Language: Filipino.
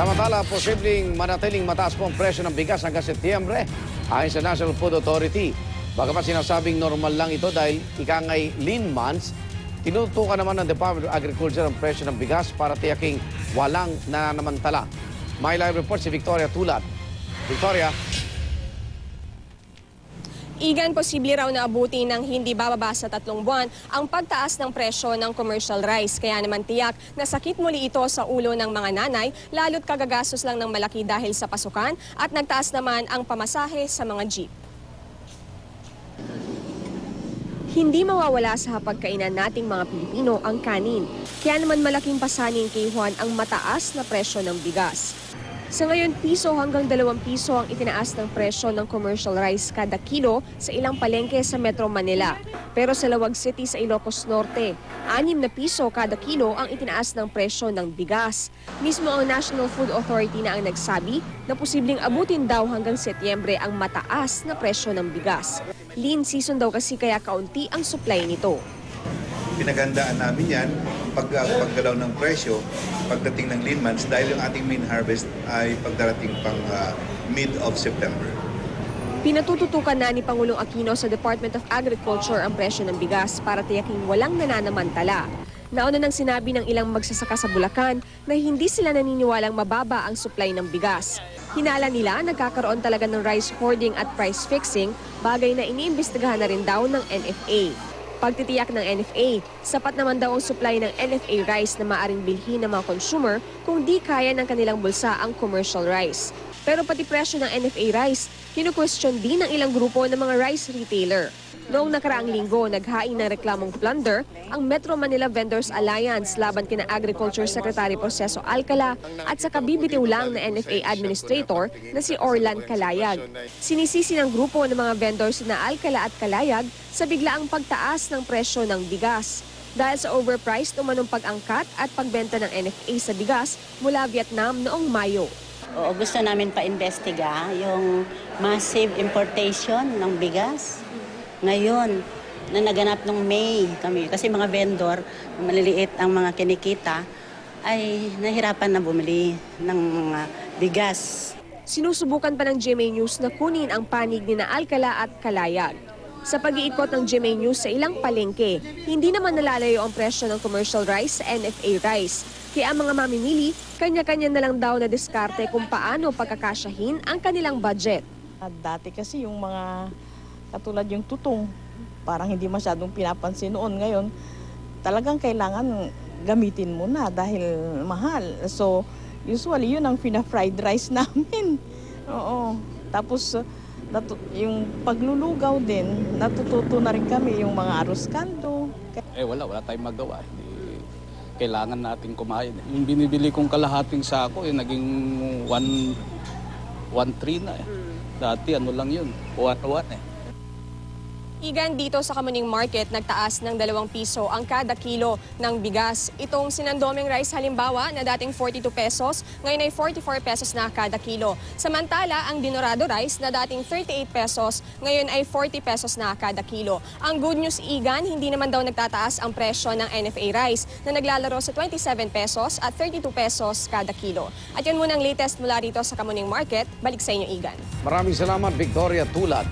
Samantala, posibleng manatiling mataas po ang presyo ng bigas hanggang Setyembre ayon sa National Food Authority. Bagamat sinasabing normal lang ito dahil ikangay lean months, tinutukan naman ng Department of Agriculture ang presyo ng bigas para tiyaking walang nananamantala. May live report si Victoria Tulat. Victoria. Igan, posible raw na abuti ng hindi bababa sa 3 buwan ang pagtaas ng presyo ng commercial rice. Kaya naman tiyak na sakit muli ito sa ulo ng mga nanay, lalo't kagagastos lang ng malaki dahil sa pasukan at nagtaas naman ang pamasahe sa mga jeep. Hindi mawawala sa hapagkainan nating mga Pilipino ang kanin. Kaya naman malaking pasanin kay Juan ang mataas na presyo ng bigas. Sa ngayon, piso hanggang 2 piso ang itinaas ng presyo ng commercial rice kada kilo sa ilang palengke sa Metro Manila. Pero sa Lawag City sa Ilocos Norte, 6 na piso kada kilo ang itinaas ng presyo ng bigas. Mismo ang National Food Authority na ang nagsabi na posibleng abutin daw hanggang Setyembre ang mataas na presyo ng bigas. Lean season daw kasi kaya kaunti ang supply nito. Pinaghandaan namin yan paggalaw ng presyo pagdating ng lean months dahil yung ating main harvest ay pagdarating pang mid of September. Pinatututukan na ni Pangulong Aquino sa Department of Agriculture ang presyo ng bigas para tiyaking walang nananamantala. Nauna nang sinabi ng ilang magsasaka sa Bulacan na hindi sila naniniwalang mababa ang supply ng bigas. Hinala nila nagkakaroon talaga ng rice hoarding at price fixing, bagay na iniimbestigahan na rin daw ng NFA. Pagtitiyak ng NFA, sapat naman daw ang supply ng NFA rice na maaring bilhin ng mga consumer kung di kaya ng kanilang bulsa ang commercial rice. Pero pati presyo ng NFA rice, kinu-question din ng ilang grupo ng mga rice retailer. Noong nakaraang linggo, naghain ng reklamong plunder ang Metro Manila Vendors Alliance laban kina Agriculture Secretary Proceso Alcala at sa kabibitiw lang na NFA Administrator na si Orlan Calayag. Sinisisi ng grupo ng mga vendors na Alcala at Calayag sa biglaang pagtaas ng presyo ng bigas. Dahil sa overpriced umanong pag-angkat at pagbenta ng NFA sa bigas mula Vietnam noong Mayo. Oo, gusto namin pa-investiga yung massive importation ng bigas. Ngayon, na naganap nung May kami, kasi mga vendor, maliliit ang mga kinikita, ay nahirapan na bumili ng mga bigas. Sinusubukan pa ng GMA News na kunin ang panig ni na Alcala at Calayag. Sa pag-iikot ng GMA News sa ilang palengke, hindi naman nalalayo ang presyo ng commercial rice sa NFA rice. Kaya ang mga mamimili, kanya-kanya na lang daw na diskarte kung paano pagkakasyahin ang kanilang budget. Dati kasi yung mga katulad yung tutong, parang hindi masyadong pinapansin noon. Ngayon, talagang kailangan gamitin mo na dahil mahal. So, usually yun ang fina-fried rice namin. Oo. Tapos, yung paglulugaw din, natututo na rin kami yung mga arroz caldo. Wala tayong magawa. Kailangan natin kumain. Yung binibili kong kalahating sako, naging 1.3 na. Dati ano lang yun, 1 Igan, dito sa Kamuning Market, nagtaas ng 2 piso ang kada kilo ng bigas. Itong sinandoming rice halimbawa na dating 42 pesos, ngayon ay 44 pesos na kada kilo. Samantala, ang dinorado rice na dating 38 pesos, ngayon ay 40 pesos na kada kilo. Ang good news, Igan, hindi naman daw nagtataas ang presyo ng NFA rice na naglalaro sa 27 pesos at 32 pesos kada kilo. At yun muna ang latest mula rito sa Kamuning Market. Balik sa inyo, Igan. Maraming salamat, Victoria Tulat.